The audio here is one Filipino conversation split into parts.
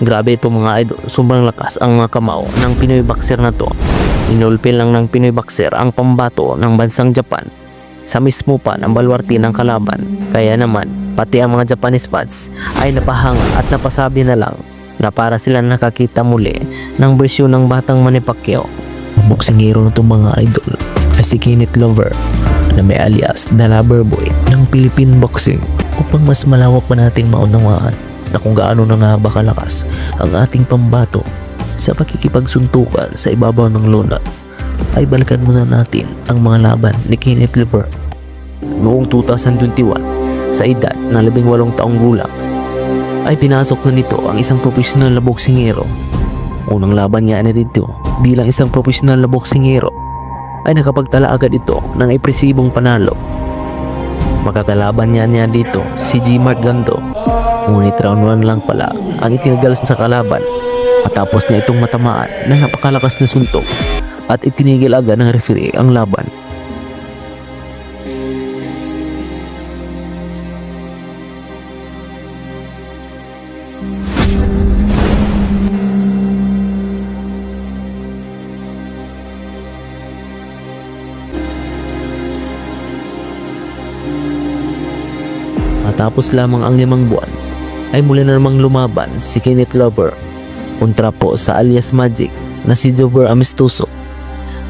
Grabe ito mga idol, sobrang lakas ang mga kamao ng Pinoy boxer na to. Inulpil lang ng Pinoy boxer ang pambato ng bansang Japan sa mismo pa ng balwarte ng kalaban. Kaya naman, pati ang mga Japanese fans ay napahanga at napasabi na lang na para sila nakakita muli ng bersyon ng batang Manny Pacquiao. Boxing hero na itong mga idol ay si Kenneth Glover na may alias na Loverboy ng Philippine Boxing, upang mas malawak pa nating maunawaan na kung gaano na nga ba kalakas ang ating pambato sa pakikipagsuntukan sa ibabaw ng luna, ay balikan muna natin ang mga laban ni Kenneth Glover. Noong 2021, sa edad na 18 taong gulang, ay pinasok na nito ang isang profesional na boksingero. Unang laban niya na dito bilang isang profesional na boksingero ay nakapagtala agad ito ng impresibong panalo. Makakalaban niya dito si G. Mark Gando, ngunit round 1 lang pala ang itinagal sa kalaban matapos niya itong matamaan ng napakalakas na suntok at itinigil agad ng referee ang laban. Matapos lamang ang 5 buwan ay muli na namang lumaban si Kenneth Glover kontra po sa alias Magic na si Jover Amistoso,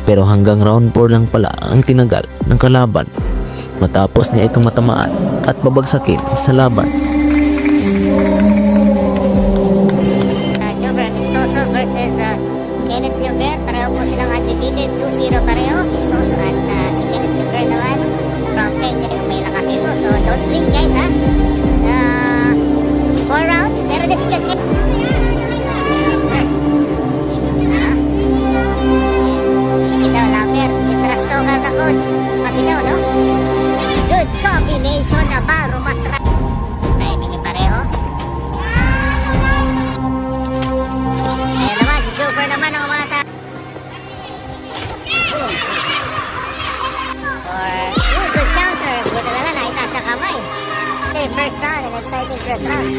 pero hanggang round 4 lang pala ang tinagal ng kalaban matapos niya itong matamaan at babagsakin sa laban. Jover Amistoso versus Kenneth Glover, pareho po silang undefeated, 2-0 pareho. Amistoso at si Kenneth Glover naman from Kenya, may lakas ito, so don't blink guys ha. 4 rounds, pero desikat niya. Sige daw, Lambert, yung trust talker na coach. Kapinaw, no? Good combination na ba, rumatra. Timing yung pareho. Ayan naman, si Jover naman ang umata. Boom. Good counter. Buta na lang, nakitaas sa kamay. Okay, first round, an exciting first round.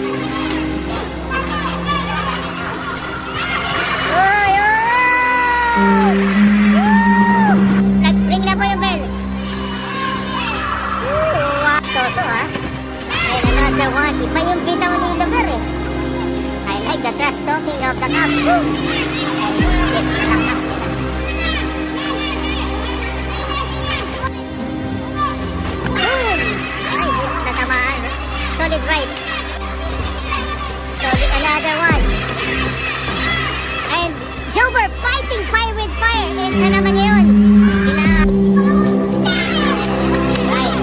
Oy, oy! Nag-ring na po yung bell. Wow, Toso ha. And another one. Iba yung bitaw ni Glover eh. I like the trash talking of the cup. Boom! Ay, malakas nila. Boom! Ay, natamaan. Solid right. Solid another one. And Jover fighting fire with fire. And sa naman yun. Right.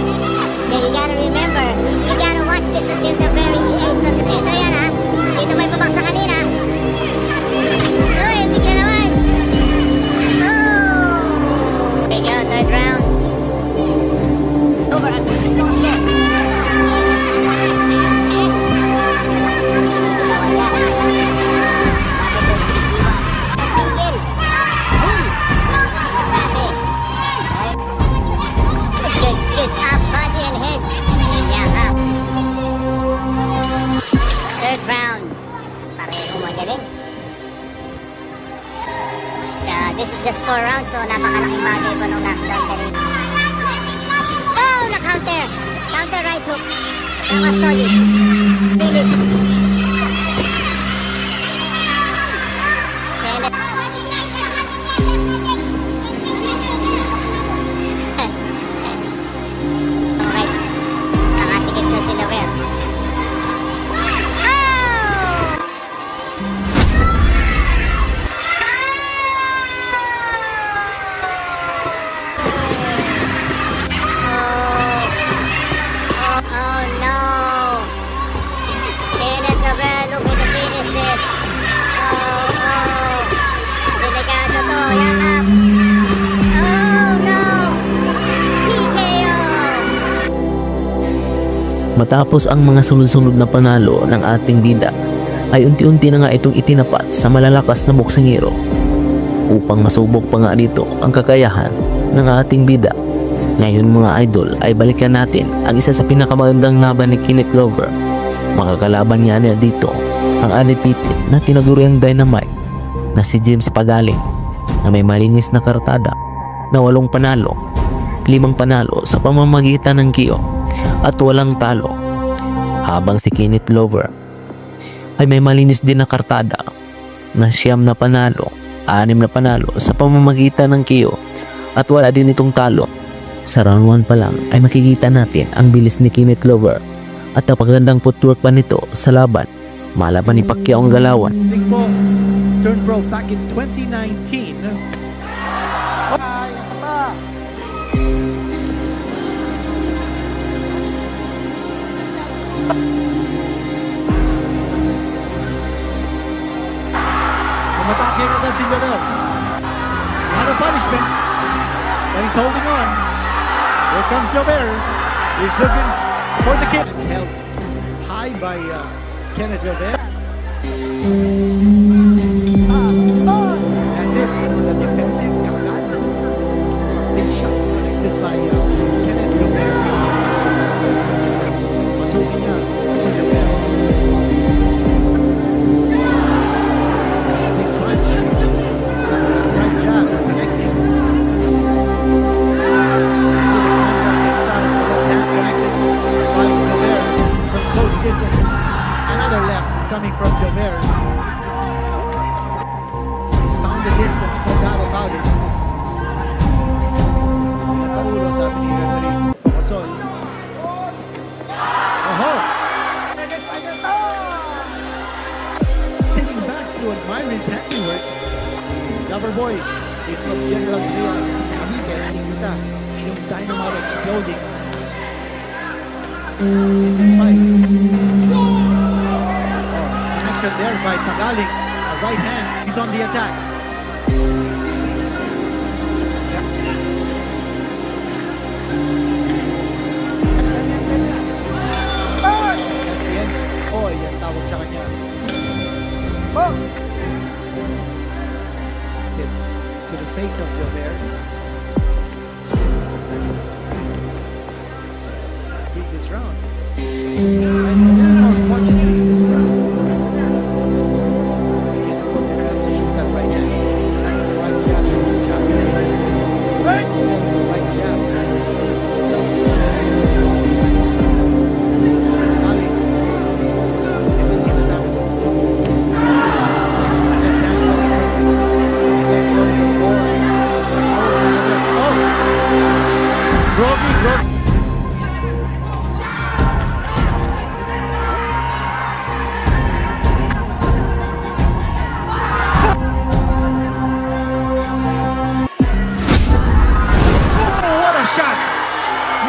Okay, you gotta remember. You gotta watch this until the very end. Ito yan ha. Dito may babang sa kanina. Uy, tignan naman. Oh! There you go, third round. Jover Amistoso. This is just 4 rounds, so napakalaking bagay ko nung knockdown kanina. Oh, na-counter! Counter right hook. Mas solid. Finish. Kenneth. Alright. Nakatikip na si Lover. Matapos ang mga sunod-sunod na panalo ng ating bida, ay unti-unti na nga itong itinapat sa malalakas na boksingero upang masubok pa nga dito ang kakayahan ng ating bida. Ngayon mga idol ay balikan natin ang isa sa pinakamagandang laban ni Kenneth Glover. Makakalaban niya dito ang undefeated na tinaguriang Dynamite na si James Pagaling na may malinis na kartada na 8 panalo, 5 panalo sa pamamagitan ng KO at walang talo, habang si Kenneth Glover ay may malinis din na kartada na 9 na panalo, 6 na panalo sa pamamagitan ng KO at wala din itong talo. Sa round 1 pa lang ay makikita natin ang bilis ni Kenneth Glover at napakagandang footwork pa nito sa laban. Malaban ni Pacquiao ang galawan. Big Bo turned pro back in 2019. Umatake agad si Llorel. Not a punishment, but he's holding on. Here comes Gobert. He's looking for the kick. It's held high by Kenneth Gobert. That's it. On the defensive, Kamagan. Some big shots connected by Kenneth Gobert. Masukin niya si Gobert. Big punch. Right jab connecting. You see the contrasting styles. Left hand connected by Gobert from close distance. Another left coming from Gobert. He's found the distance, no doubt about it. Yan sa ulo, sabi ni referee Osol. Oho! Sitting back to admire his handiwork. Si Loverboy is from General Trias, Cavite. Nakikita yung dynamite exploding in this fight. Connection there by Pagaling. A right hand. He's on the attack. That's the end. Oh, yan tawag sa kanya. Hit to the face of Gobert. Previous round. He's fighting a little more cautiously in this round. He can't afford to rest to shoot that right hand. That's the right jab. It's a champion. Right! It's a right jab. Ali. Ito yung sinasabi ko. Left hand coming from. Again, Jordan Moore. Oh! Groggy. What a shot!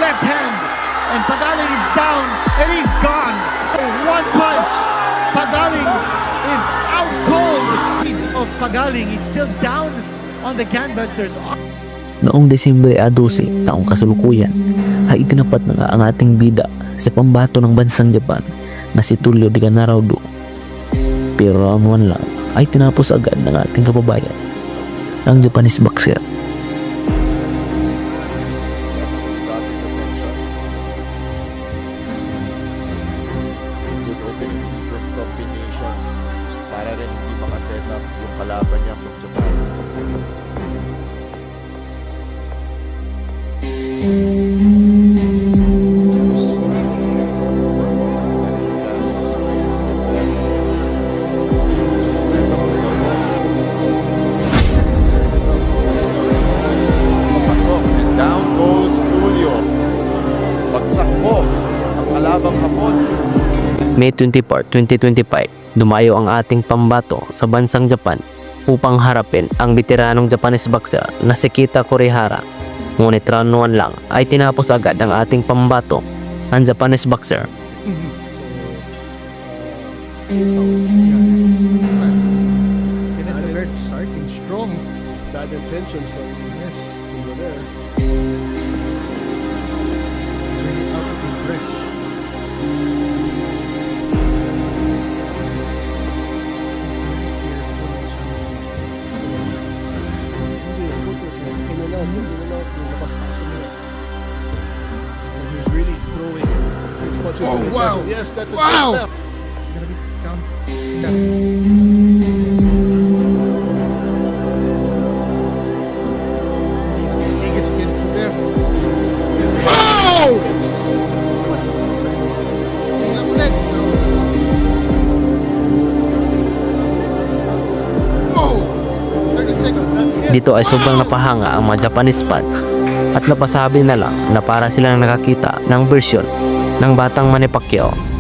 Left hand, and Pagaling is down, and he's gone. One punch, Pagaling is out cold. Of Pagaling, he's still down on the canvas. There's Noong Desembre 12, taong kasalukuyan, ay itinapat na nga ang ating bida sa pambato ng bansang Japan na si Tulio de Canaraudo. Pero round 1 lang ay tinapos agad ng ating kababayan, ang Japanese boxer. got his attention. Good opening sequence combinations para rin hindi makaset up yung kalaban niya from Japan. Papasok and down goes Tulio. Bagsak po ang kalabang Hapon. May 24, 2025, dumayo ang ating pambato sa bansang Japan upang harapin ang veteranong Japanese boxer na si Kita Kurihara. Ngunit round 1 lang ay tinapos agad ang ating pambato, ang Japanese boxer. Alert starting strong. Bad intentions from over there. It's really hard to impress. His footwork is in and out, yung labas-pasok niya. And he's really throwing his punches with intention. Yes, that's a good left. Gonna be Think it's good from there. Oh! Tingnan ulit. Oh! 30 seconds. That's it. Dito ay sobrang napahanga ang mga Japanese fans at napasabi na lang na para silang nakakita ng version ng batang Manny Pacquiao